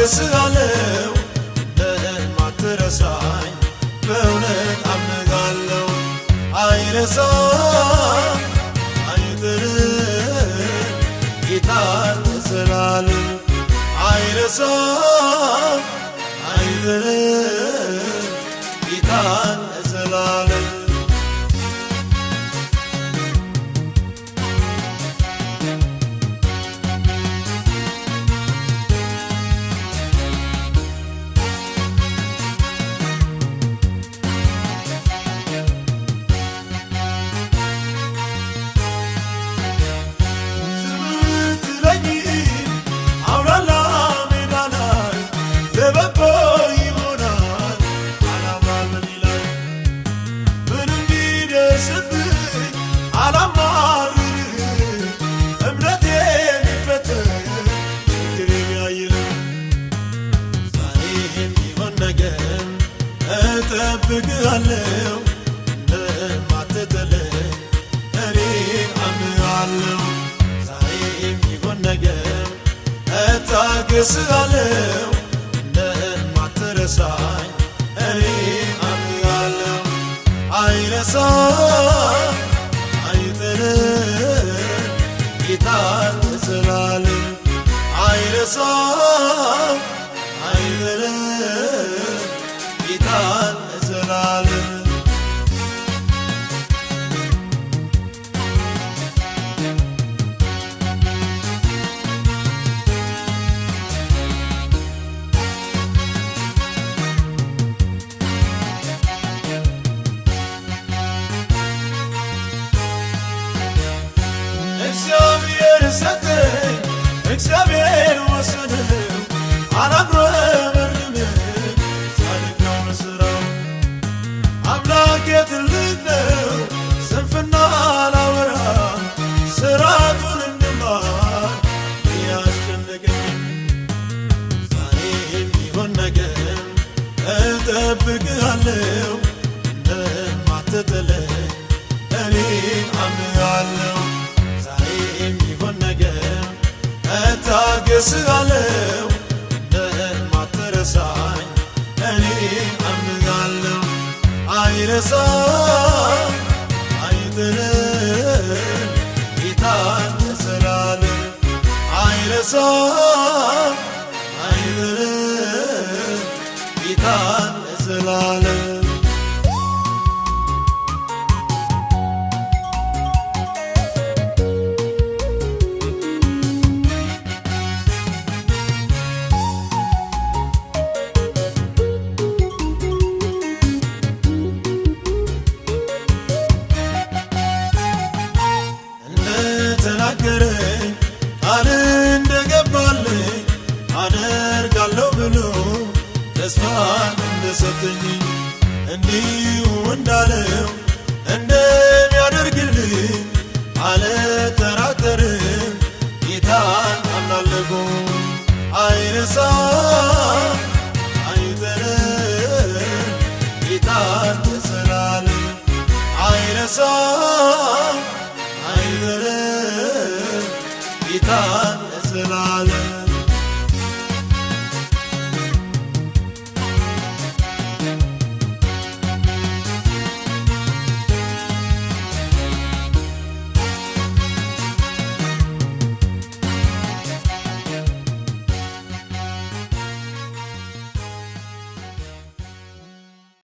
እታገስሃለሁ እንደማትረሳኝ በእውነት አምናለሁ። አይረሳም አይጥልም ጌታ ለዘላለም አይረሳም አይጥልም ጌታ ለዘላለም እጠብቅሃለሁ እንደማትጥለኝ እኔ አምናለሁ። ዛሬም ይሁን ነገም እታገስሃለሁ እንደማትረሳኝ እኔ አምናለሁ። አይረሳም አይጥልም ጌታ ለዘላለም አይረሳም አይጥልም ጌታ ለዘላለም እግዚአብሔር ሰጠኝ እግዚአብሔር ወሰነው አላጉረመርምም ጻድቅ ነው በሥራው አምላኬ ትልቅ ነው ስንፍና አላወራም ሥርዓቱን እንድማር ያስጨነቀኝ ዛሬም ቢሆን ነገም እጠብቅሃለሁ እንደማትጥለኝ እኔ አምናለሁ። ዛሬም ቢሆን ነገም እታገስሃለሁ እንደማትረሳኝ እኔ አምናለሁ። አይረሳም አይጥልም ጌታ ለዘላለም አይረሳም